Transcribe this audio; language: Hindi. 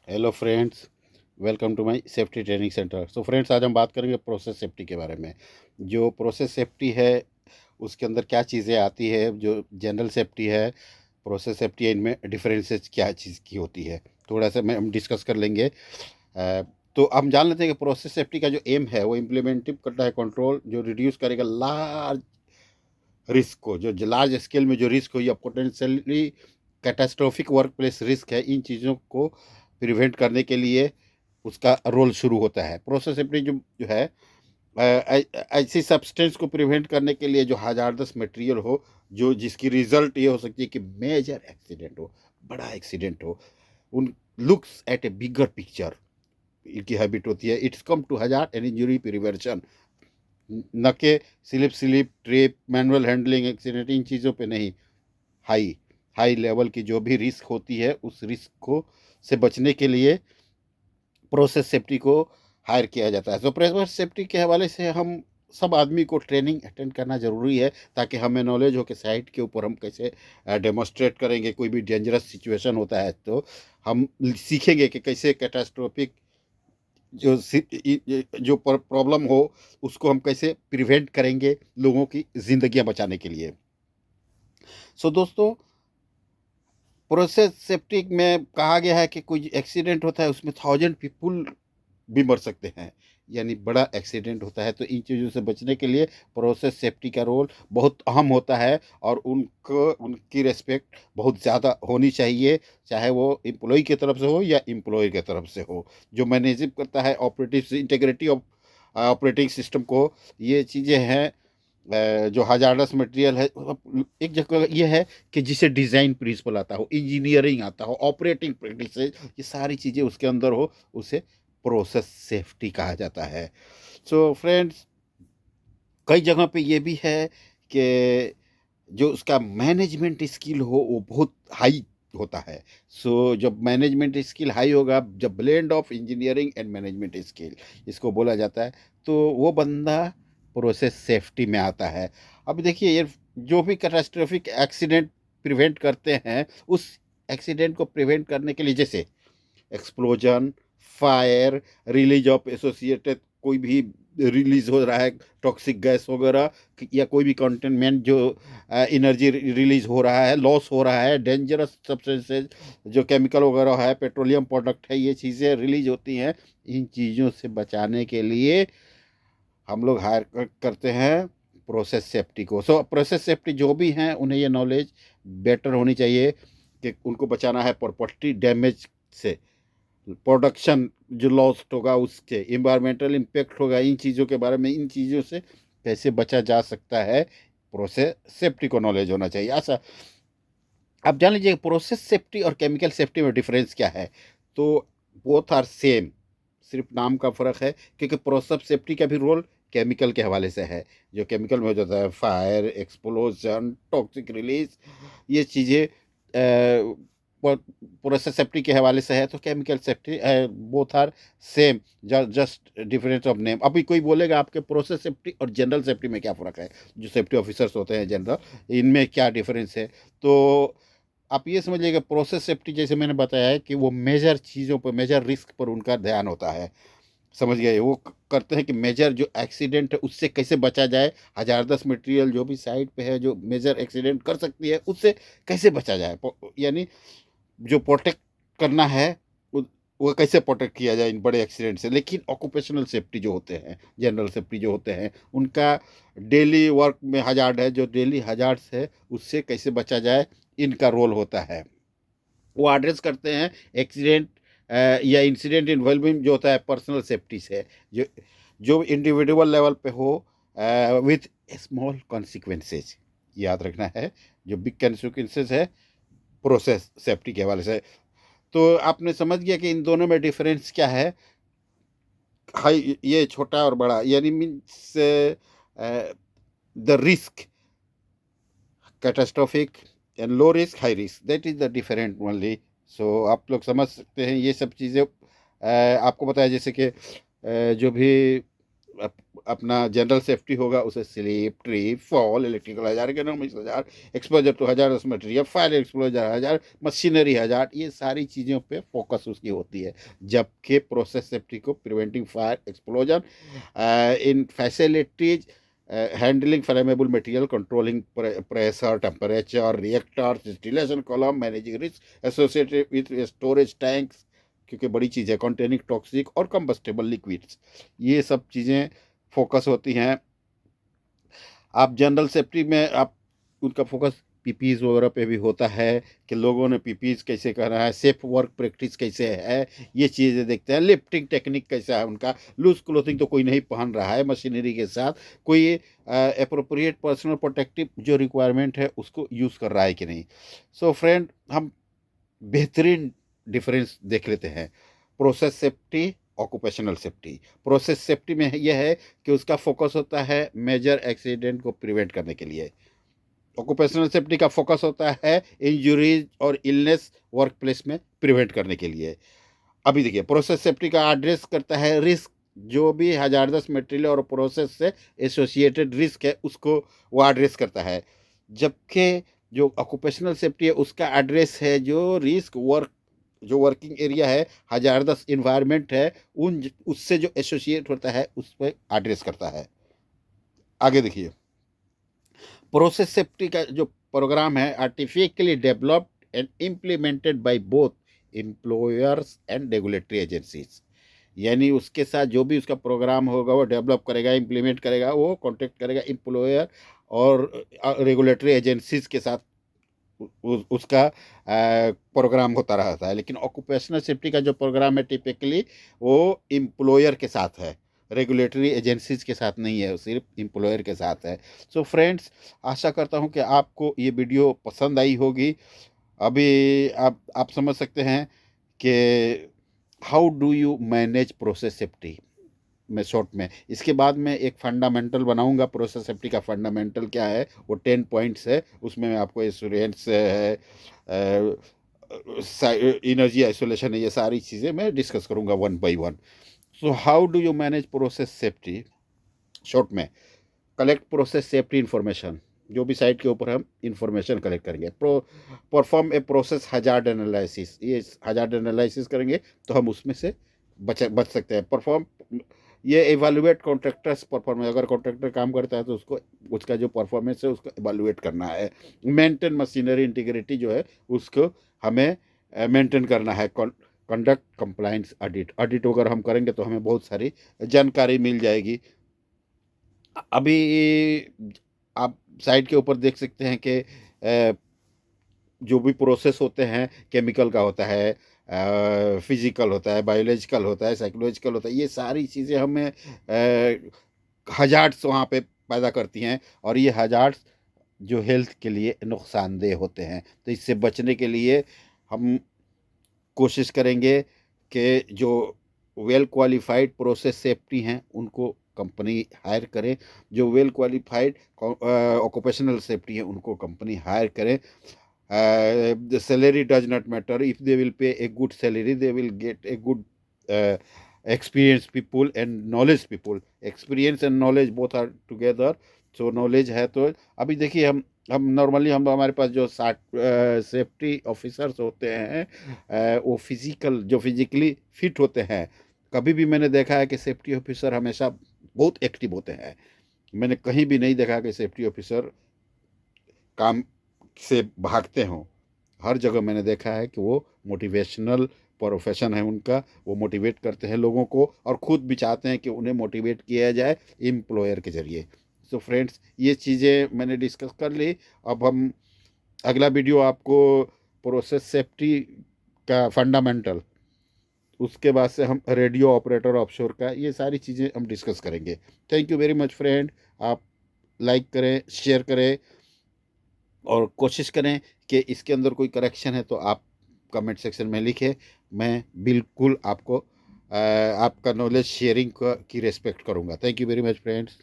Hello friends, welcome to my safety training centre. So friends, आज हम बात करेंगे प्रोसेस सेफ्टी के बारे में। जो प्रोसेस सेफ्टी है उसके अंदर क्या चीज़ें आती है, जो जनरल सेफ्टी है, प्रोसेस सेफ्टी है, इनमें डिफरेंसेस क्या चीज़ की होती है, थोड़ा सा हम डिस्कस कर लेंगे। तो हम जान लेते हैं कि प्रोसेस सेफ्टी का जो एम है वो इम्प्लीमेंटिव करता है कंट्रोल जो रिड्यूस करेगा लार्ज रिस्क को, जो लार्ज स्केल में जो रिस्क हो या potentially catastrophic work place risk है, इन चीज़ों को प्रिवेंट करने के लिए उसका रोल शुरू होता है। प्रोसेस सेफ्टी जो है, ऐसी सब्सटेंस को प्रिवेंट करने के लिए जो हजारदस मटेरियल हो, जो जिसकी रिजल्ट ये हो सकती है कि मेजर एक्सीडेंट हो, बड़ा एक्सीडेंट हो। One looks at a bigger picture इनकी हैबिट होती है। It's come to hazard and injury prevention, न कि slip trip manual handling accident, इन चीज़ों पे नहीं। हाई हाई लेवल की जो भी रिस्क होती है उस रिस्क को से बचने के लिए प्रोसेस सेफ्टी को हायर किया जाता है। तो प्रोसेस सेफ्टी के हवाले से हम सब आदमी को ट्रेनिंग अटेंड करना ज़रूरी है, ताकि हमें नॉलेज हो कि साइट के ऊपर हम कैसे डेमोस्ट्रेट करेंगे। कोई भी डेंजरस सिचुएशन होता है तो हम सीखेंगे कि कैसे कैटास्ट्रोफिक जो प्रॉब्लम हो उसको हम कैसे प्रिवेंट करेंगे लोगों की ज़िंदगियां बचाने के लिए। सो दोस्तों, प्रोसेस सेफ्टी में कहा गया है कि कोई एक्सीडेंट होता है उसमें 1000 पीपल भी मर सकते हैं, यानी बड़ा एक्सीडेंट होता है। तो इन चीज़ों से बचने के लिए प्रोसेस सेफ्टी का रोल बहुत अहम होता है, और उनको उनकी रिस्पेक्ट बहुत ज़्यादा होनी चाहिए, चाहे वो एम्प्लॉय की तरफ से हो या एम्प्लॉय की तरफ से हो। जो मैनेज करता है operative integrity of operating system को, ये चीज़ें हैं। जो हजारडस मटेरियल है, एक जगह ये है कि जिसे डिज़ाइन प्रिंसिपल आता हो, इंजीनियरिंग आता हो, ऑपरेटिंग प्रैक्टिस, ये सारी चीज़ें उसके अंदर हो, उसे प्रोसेस सेफ्टी कहा जाता है। सो फ्रेंड्स, कई जगह पे ये भी है कि जो उसका मैनेजमेंट स्किल हो वो बहुत हाई होता है। सो जब मैनेजमेंट स्किल हाई होगा, जब blend of engineering and management skill इसको बोला जाता है, तो वो बंदा प्रोसेस सेफ्टी में आता है। अब देखिए, ये जो भी कैटास्ट्रोफिक एक्सीडेंट प्रिवेंट करते हैं, उस एक्सीडेंट को प्रिवेंट करने के लिए, जैसे explosion, fire, release of associated कोई भी रिलीज हो रहा है, टॉक्सिक गैस वगैरह, या कोई भी कंटेनमेंट जो एनर्जी रिलीज हो रहा है, लॉस हो रहा है, डेंजरस सब्सटेंसेज जो केमिकल वगैरह है, पेट्रोलियम प्रोडक्ट है, ये चीज़ें रिलीज होती हैं। इन चीज़ों से बचाने के लिए हम लोग हायर करते हैं प्रोसेस सेफ्टी को। सो प्रोसेस सेफ्टी जो भी हैं उन्हें ये नॉलेज बेटर होनी चाहिए कि उनको बचाना है प्रॉपर्टी डैमेज से, प्रोडक्शन जो लॉस्ट होगा उससे, इन्वायरमेंटल इम्पेक्ट होगा, इन चीज़ों के बारे में, इन चीज़ों से कैसे बचा जा सकता है, प्रोसेस सेफ्टी को नॉलेज होना चाहिए। अच्छा, आप जान लीजिए प्रोसेस सेफ्टी और केमिकल सेफ्टी में डिफरेंस क्या है। तो बोथ आर सेम, सिर्फ नाम का फ़र्क है, क्योंकि प्रोसेस सेफ्टी का भी रोल केमिकल के हवाले से है। जो केमिकल में हो जाता है, फायर, एक्सप्लोजन, टॉक्सिक रिलीज, ये चीज़ें प्रोसेस सेफ्टी के हवाले से है। तो chemical safety both are same, just difference of name. अभी कोई बोलेगा आपके प्रोसेस सेफ्टी और जनरल सेफ्टी में क्या फ़र्क है, जो सेफ्टी ऑफिसर्स होते हैं जनरल, इनमें क्या डिफरेंस है। तो आप ये समझिएगा, प्रोसेस सेफ्टी जैसे मैंने बताया है कि वो मेजर चीज़ों पर, मेजर रिस्क पर उनका ध्यान होता है। समझ गए, वो करते हैं कि मेजर जो एक्सीडेंट है उससे कैसे बचा जाए, हजारदस मटेरियल जो भी साइड पे है जो मेजर एक्सीडेंट कर सकती है, उससे कैसे बचा जाए। यानी जो प्रोटेक्ट करना है, वो वो कैसे प्रोटेक्ट किया जाए इन बड़े एक्सीडेंट से। लेकिन ऑक्यूपेशनल सेफ्टी जो होते हैं, जनरल सेफ्टी जो होते हैं, उनका डेली वर्क में हजार्ड है, जो डेली हजार्ड्स है उससे कैसे बचा जाए, इनका रोल होता है। वो एड्रेस करते हैं एक्सीडेंट या इंसिडेंट इन्वॉल्विंग जो होता है पर्सनल सेफ्टी से, जो जो इंडिविजुअल लेवल पे हो, विथ स्मॉल कॉन्सिक्वेंसेज। याद रखना है, जो बिग कॉन्सिक्वेंसेज है प्रोसेस सेफ्टी के हवाले से। तो आपने समझ गया कि इन दोनों में डिफरेंस क्या है। हाई, ये छोटा और बड़ा, यानी means the risk catastrophic and low risk, high risk, that is the different only. So आप लोग समझ सकते हैं ये सब चीज़ें। आपको बताया जैसे कि जो भी अपना जनरल सेफ्टी होगा उसे slip, trip, fall, electrical hazard, economic hazard, exposure to hazardous material, fire explosion hazard, machinery हज़ार, ये सारी चीज़ों पे फोकस उसकी होती है। जबकि प्रोसेस सेफ्टी को preventing fire explosion in facilities, handling flammable material, controlling pressure, temperature, reactor, distillation column, managing risk associated with storage tanks, क्योंकि बड़ी चीज़ है, कंटेनिंग टॉक्सिक और कंबस्टेबल लिक्विड्स, ये सब चीज़ें फोकस होती हैं। आप जनरल सेफ्टी में आप उनका फोकस पीपीज वगैरह पे भी होता है कि लोगों ने पीपीज कैसे करना है, सेफ वर्क प्रैक्टिस कैसे है, ये चीज़ें देखते हैं। लिफ्टिंग टेक्निक कैसा है उनका, लूज क्लोथिंग तो कोई नहीं पहन रहा है मशीनरी के साथ, कोई अप्रोप्रिएट पर्सनल प्रोटेक्टिव जो रिक्वायरमेंट है उसको यूज़ कर रहा है कि नहीं। सो फ्रेंड, हम बेहतरीन डिफरेंस देख लेते हैं। Process safety, occupational safety. Process safety में यह है कि उसका फोकस होता है मेजर एक्सीडेंट को प्रिवेंट करने के लिए। ऑक्यूपेशनल सेफ्टी का फोकस होता है इंजरीज और इलनेस वर्क प्लेस में प्रिवेंट करने के लिए। अभी देखिए, प्रोसेस सेफ्टी का एड्रेस करता है रिस्क, जो भी हजारदस मटेरियल और प्रोसेस से एसोसिएटेड रिस्क है उसको वो एड्रेस करता है। जबकि जो ऑक्यूपेशनल सेफ्टी है उसका एड्रेस है जो रिस्क वर्क, जो वर्किंग एरिया है, हजारदस इन्वायरमेंट है, उन उससे जो एसोसिएट होता है उस पर एड्रेस करता है। आगे देखिए, प्रोसेस सेफ्टी का जो प्रोग्राम है artificially developed and implemented by both employers and regulatory agencies, यानी उसके साथ जो भी उसका प्रोग्राम होगा वो डेवलप करेगा, इम्प्लीमेंट करेगा, वो कॉन्टेक्ट करेगा एम्प्लॉयर और रेगुलेटरी एजेंसीज के साथ उसका प्रोग्राम होता रहता है। लेकिन ऑक्यूपेशनल सेफ्टी का जो प्रोग्राम है टिपिकली वो एम्प्लॉयर के साथ है, रेगुलेटरी एजेंसीज के साथ नहीं है, वो सिर्फ एम्प्लॉयर के साथ है। सो फ्रेंड्स, आशा करता हूँ कि आपको ये वीडियो पसंद आई होगी। अभी आप समझ सकते हैं कि how do you manage process safety में शॉर्ट में। इसके बाद मैं एक फंडामेंटल बनाऊंगा, प्रोसेस सेफ्टी का फंडामेंटल क्या है, वो 10 पॉइंट्स है, उसमें मैं आपको एश्योरेंस है, एनर्जी आइसोलेशन है, ये सारी चीज़ें मैं डिस्कस करूंगा one by one. So how do you manage process safety short में। कलेक्ट प्रोसेस सेफ्टी इंफॉर्मेशन, जो भी साइट के ऊपर हम इंफॉर्मेशन कलेक्ट करेंगे। Perform a process hazard analysis, ये हजार्ड एनालिसिस करेंगे तो हम उसमें से बच सकते हैं। परफॉर्म, ये इवेलुएट कॉन्ट्रैक्टर्स परफॉर्मेंस, अगर कॉन्ट्रैक्टर काम करता है तो उसको उसका जो परफॉर्मेंस है उसको इवेलुएट करना है। मेंटेन मशीनरी इंटीग्रिटी जो है उसको हमें मेंटेन करना है। कंडक्ट कंप्लायंस ऑडिट, ऑडिट अगर हम करेंगे तो हमें बहुत सारी जानकारी मिल जाएगी। अभी आप साइट के ऊपर देख सकते हैं कि जो भी प्रोसेस होते हैं, केमिकल का होता है, फिजिकल होता है, बायोलॉजिकल होता है, साइकोलॉजिकल होता है, ये सारी चीज़ें हमें हजार्ड्स वहाँ पे पैदा करती हैं और ये हजार्ड्स जो हेल्थ के लिए नुकसानदेह होते हैं। तो इससे बचने के लिए हम कोशिश करेंगे कि जो वेल क्वालिफाइड प्रोसेस सेफ्टी हैं उनको कंपनी हायर करे, जो वेल क्वालिफाइड ऑक्यूपेशनल सेफ्टी है उनको कंपनी हायर करे। The salary does not matter. If they will pay a good salary, they will get a good experienced people and knowledge people. Experience and knowledge both are together. So knowledge है तो अभी देखिए, हम नॉर्मली हम हमारे पास जो सेफ्टी ऑफिसर्स होते हैं वो जो फिजिकली फिट होते हैं। कभी भी मैंने देखा है कि सेफ्टी ऑफिसर हमेशा बहुत एक्टिव होते हैं। मैंने कहीं भी नहीं देखा कि सेफ्टी ऑफिसर काम से भागते हों। हर जगह मैंने देखा है कि वो मोटिवेशनल प्रोफेशन है उनका, वो मोटिवेट करते हैं लोगों को और ख़ुद भी चाहते हैं कि उन्हें मोटिवेट किया जाए एम्प्लॉयर के ज़रिए। सो फ्रेंड्स, ये चीज़ें मैंने डिस्कस कर ली। अब हम अगला वीडियो आपको प्रोसेस सेफ्टी का फंडामेंटल, उसके बाद से हम रेडियो ऑपरेटर ऑफशोर का, ये सारी चीज़ें हम डिस्कस करेंगे। Thank you very much friend. आप लाइक करें, शेयर करें और कोशिश करें कि इसके अंदर कोई करेक्शन है तो आप कमेंट सेक्शन में लिखें। मैं बिल्कुल आपको आपका नॉलेज शेयरिंग की रिस्पेक्ट करूंगा। Thank you very much friends.